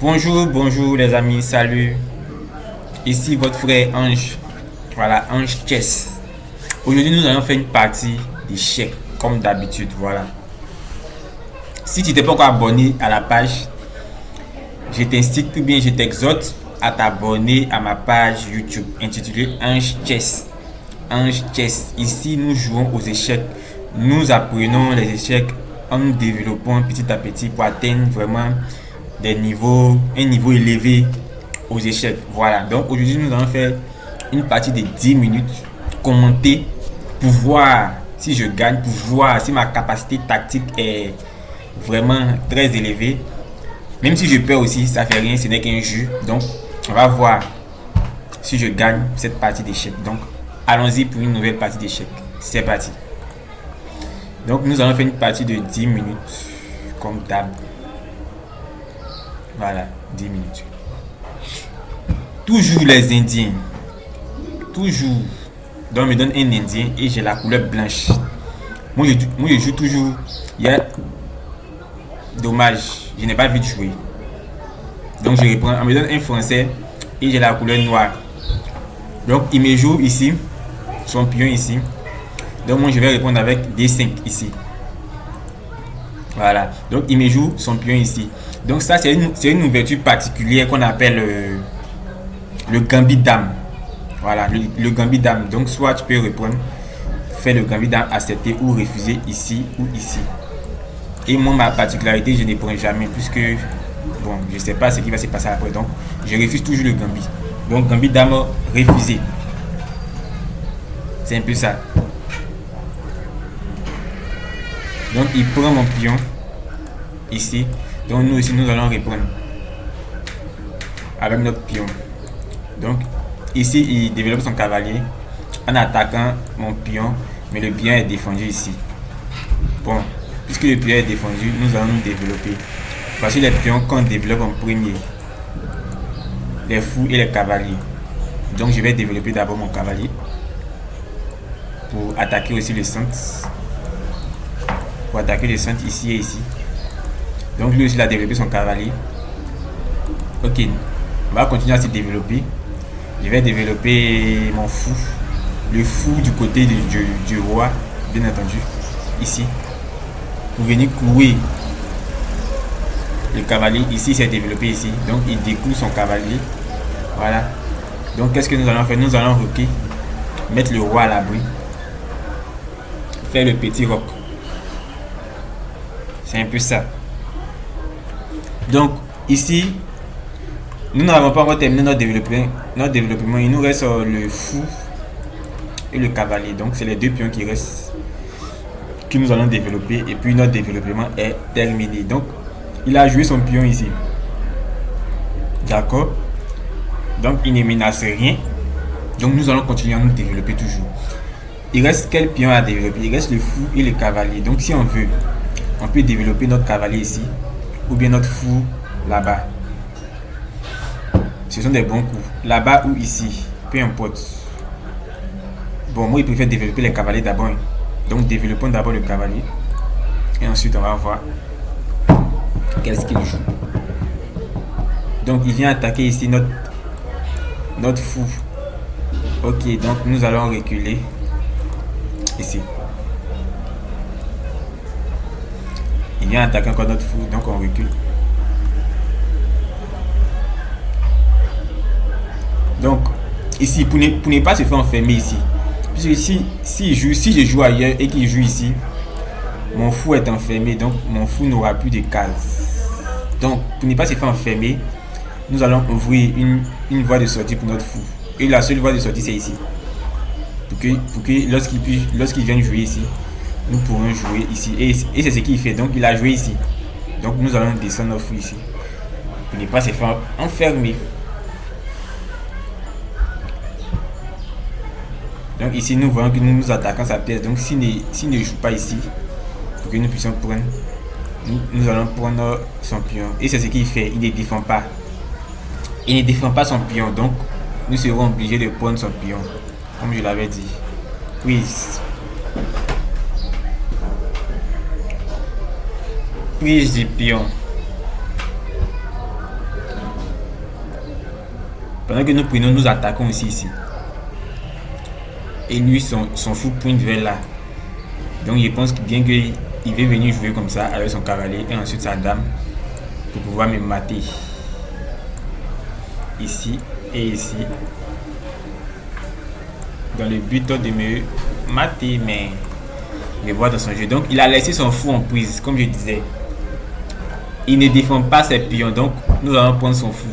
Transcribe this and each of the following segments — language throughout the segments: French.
Bonjour les amis, salut. Ici votre frère Ange. Voilà, Ange Chess. Aujourd'hui, nous allons faire une partie d'échecs, comme d'habitude. Voilà. Si tu n'es pas encore abonné à la page, je t'incite ou bien je t'exhorte à t'abonner à ma page YouTube intitulée Ange Chess. Ange Chess. Ici, nous jouons aux échecs. Nous apprenons les échecs en nous développant petit à petit pour atteindre vraiment un niveau élevé aux échecs. Voilà. Donc aujourd'hui, nous allons faire une partie de 10 minutes, commenter pour voir si je gagne, pour voir si ma capacité tactique est vraiment très élevée. Même si je perds aussi, ça fait rien, ce n'est qu'un jeu. Donc, on va voir si je gagne cette partie d'échecs. Donc, allons-y pour une nouvelle partie d'échecs. C'est parti. Donc, nous allons faire une partie de 10 minutes, comme d'hab. Voilà, 10 minutes. Toujours les Indiens. Toujours. Donc, on me donne un Indien et j'ai la couleur blanche. Moi, je joue toujours. Il y a... Dommage, je n'ai pas vu de jouer. Donc, je reprends. On me donne un Français et j'ai la couleur noire. Donc, il me joue ici. Son pion ici. Donc, moi, je vais répondre avec D5 ici. Voilà. Donc, il me joue son pion ici. Donc, ça, c'est une ouverture particulière qu'on appelle le gambit dame. Voilà, le gambit dame. Donc, soit tu peux répondre, faire le gambit dame, accepter ou refuser ici ou ici. Et moi, ma particularité, je ne prends jamais, puisque, bon, je ne sais pas ce qui va se passer après. Donc, je refuse toujours le gambit. Donc, gambit dame, refusé. C'est un peu ça. Donc, il prend mon pion ici. Donc, nous aussi, nous allons répondre avec notre pion. Donc, ici, il développe son cavalier en attaquant mon pion, mais le pion est défendu ici. Bon, puisque le pion est défendu, nous allons nous développer. Voici les pions qu'on développe en premier. Les fous et les cavaliers. Donc, je vais développer d'abord mon cavalier pour attaquer aussi le centre. Pour attaquer le centre ici et ici. Donc, lui aussi, il a développé son cavalier. Ok, on va continuer à se développer. Je vais développer mon fou. Le fou du côté du roi, bien entendu, ici. Pour venir clouer le cavalier. Ici, c'est développé ici. Donc, il découle son cavalier. Voilà. Donc, qu'est-ce que nous allons faire? Nous allons roquer. Mettre le roi à l'abri. Faire le petit roc. C'est un peu ça. Donc, ici, nous n'avons pas encore terminé notre développement. Il nous reste le fou et le cavalier. Donc, c'est les deux pions qui restent, que nous allons développer. Et puis, notre développement est terminé. Donc, il a joué son pion ici. D'accord. Donc, il ne menace rien. Donc, nous allons continuer à nous développer toujours. Il reste quel pion à développer? Il reste le fou et le cavalier. Donc, si on veut, on peut développer notre cavalier ici. Ou bien notre fou là-bas. Ce sont des bons coups. Là-bas ou ici. Peu importe. Bon, moi, je préfère développer les cavaliers d'abord. Donc, développons d'abord le cavalier. Et ensuite, on va voir qu'est-ce qu'il joue. Donc, il vient attaquer ici notre fou. Ok, donc nous allons reculer. Ici. Il vient attaquer encore notre fou. Donc, on recule. Donc, ici, pour ne pas se faire enfermer ici. Puisque si je joue ailleurs et qu'il joue ici, mon fou est enfermé. Donc, mon fou n'aura plus de cases. Donc, pour ne pas se faire enfermer, nous allons ouvrir une voie de sortie pour notre fou. Et la seule voie de sortie, c'est ici. Pour que lorsqu'il vient jouer ici, nous pourrons jouer ici. Et c'est ce qu'il fait. Donc, il a joué ici. Donc, nous allons descendre notre fou ici. Pour ne pas se faire enfermer. Donc ici, nous voyons que nous nous attaquons sa pièce. Donc s'il ne joue pas ici, pour que nous puissions prendre, nous allons prendre son pion. Et c'est ce qu'il fait, il ne défend pas. Il ne défend pas son pion. Donc nous serons obligés de prendre son pion. Comme je l'avais dit. Prise du pion. Pendant que nous prenons, nous attaquons aussi ici. Et lui, son fou pointe vers là. Donc je pense bien qu'il veut venir jouer comme ça avec son cavalier et ensuite sa dame pour pouvoir me mater. Ici et ici. Dans le but de me mater, mais je vois dans son jeu. Donc il a laissé son fou en prise, comme je disais. Il ne défend pas ses pions, donc nous allons prendre son fou.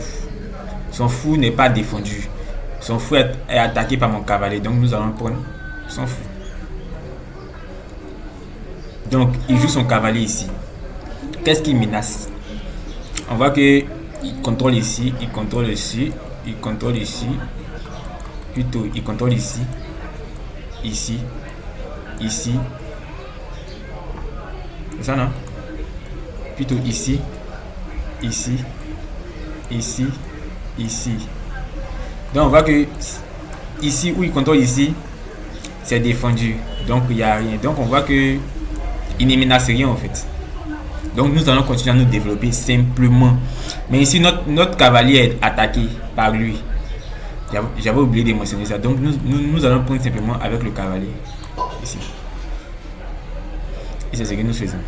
Son fou n'est pas défendu. Son fou est attaqué par mon cavalier, donc nous allons prendre son fou. Donc il joue son cavalier ici. Qu'est-ce qu'il menace? On voit que il contrôle ici, il contrôle ici, il contrôle ici. Plutôt, il contrôle ici, ici, ici. C'est ça, non? Plutôt ici, ici, ici, ici. Donc on voit que ici où il contrôle ici, c'est défendu. Donc il n'y a rien. Donc on voit que il ne menace rien en fait. Donc nous allons continuer à nous développer simplement. Mais ici notre cavalier est attaqué par lui. J'avais oublié de mentionner ça. Donc nous allons prendre simplement avec le cavalier. Ici. Et c'est ce que nous faisons.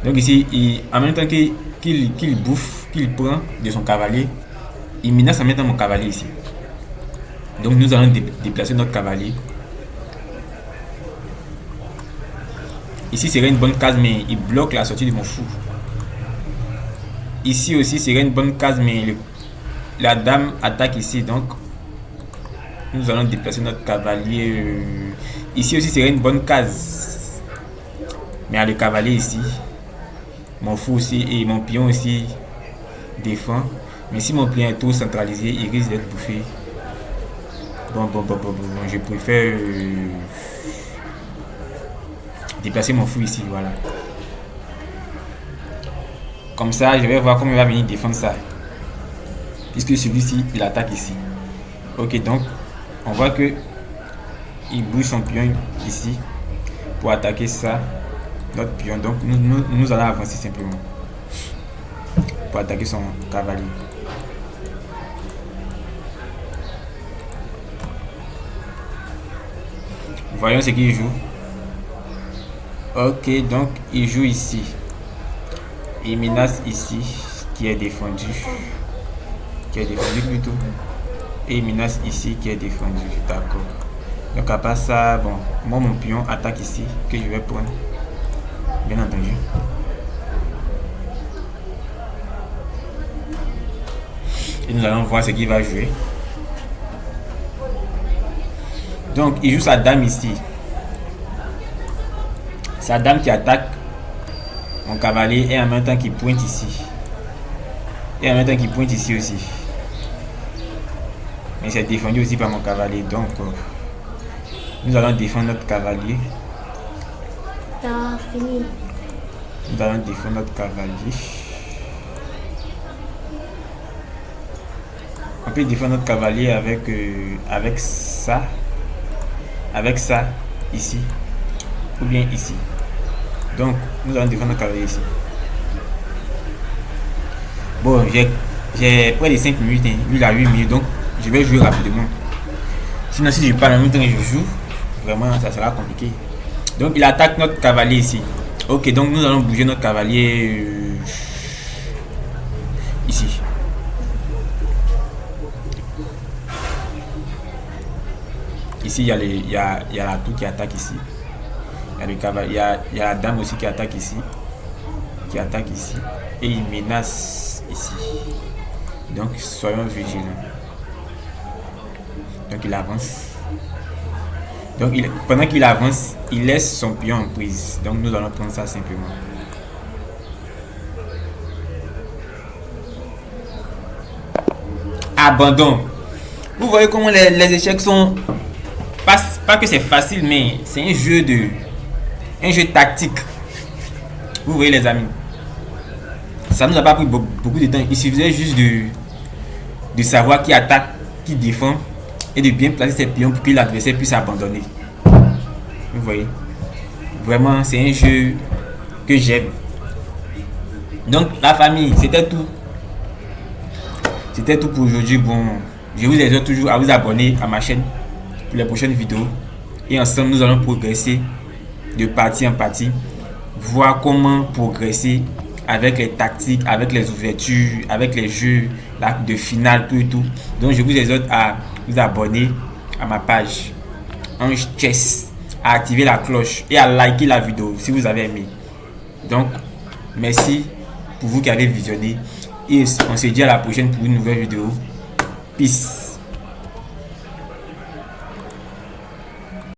Donc ici, en même temps qu'il bouffe, qu'il prend de son cavalier, il menace en même temps mon cavalier ici. Donc nous allons déplacer notre cavalier. Ici serait une bonne case, mais il bloque la sortie de mon fou. Ici aussi serait une bonne case, mais la dame attaque ici. Donc nous allons déplacer notre cavalier. Ici aussi serait une bonne case. Mais à le cavalier ici. Mon fou aussi et mon pion aussi défend. Mais si mon pion est trop centralisé, il risque d'être bouffé. Bon, je préfère déplacer mon fou ici, voilà. Comme ça, je vais voir comment il va venir défendre ça. Puisque celui-ci, il attaque ici. Ok, donc, on voit que il bouge son pion ici pour attaquer ça. Notre pion, donc nous allons avancer simplement pour attaquer son cavalier. Voyons ce qu'il joue. Ok, donc il joue ici. Il menace ici, qui est défendu. Qui est défendu plutôt. Et il menace ici, qui est défendu. D'accord. Donc à part ça, bon, moi mon pion attaque ici, que je vais prendre. Bien entendu. Et nous allons voir ce qu'il va jouer. Donc il joue sa dame ici. Sa dame qui attaque mon cavalier et en même temps qui pointe ici. Et en même temps qui pointe ici aussi. Mais c'est défendu aussi par mon cavalier. Donc nous allons défendre notre cavalier. Fini. Nous allons défendre notre cavalier. On peut défendre notre cavalier avec ça. Avec ça, ici. Ou bien ici. Donc, nous allons défendre notre cavalier ici. Bon, j'ai près de 5 minutes. Hein. Lui, il a 8 minutes. Donc, je vais jouer rapidement. Sinon, si je parle en même temps que je joue, vraiment, ça sera compliqué. Donc il attaque notre cavalier ici. Ok, donc nous allons bouger notre cavalier ici. Ici il y a la tour qui attaque ici. Il y a le cavalier, il y a la dame aussi qui attaque ici. Qui attaque ici. Et il menace ici. Donc soyons vigilants. Donc il avance. Donc pendant qu'il avance, il laisse son pion en prise. Donc nous allons prendre ça simplement. Abandon. Vous voyez comment les échecs sont... Pas que c'est facile, mais c'est un jeu tactique. Vous voyez les amis. Ça nous a pas pris beaucoup de temps. Il suffisait juste de savoir qui attaque, qui défend. Et de bien placer ses pions pour que l'adversaire puisse abandonner. Vous voyez. Vraiment, c'est un jeu que j'aime. Donc, la famille, c'était tout. C'était tout pour aujourd'hui. Bon, Je vous exhorte toujours à vous abonner à ma chaîne pour les prochaines vidéos. Et ensemble, nous allons progresser de partie en partie, voir comment progresser avec les tactiques, avec les ouvertures, avec les jeux de finale, tout et tout. Donc, je vous exhorte à vous abonner à ma page Ange Chess, à activer la cloche et à liker la vidéo si vous avez aimé. Donc, merci pour vous qui avez visionné et on se dit à la prochaine pour une nouvelle vidéo. Peace.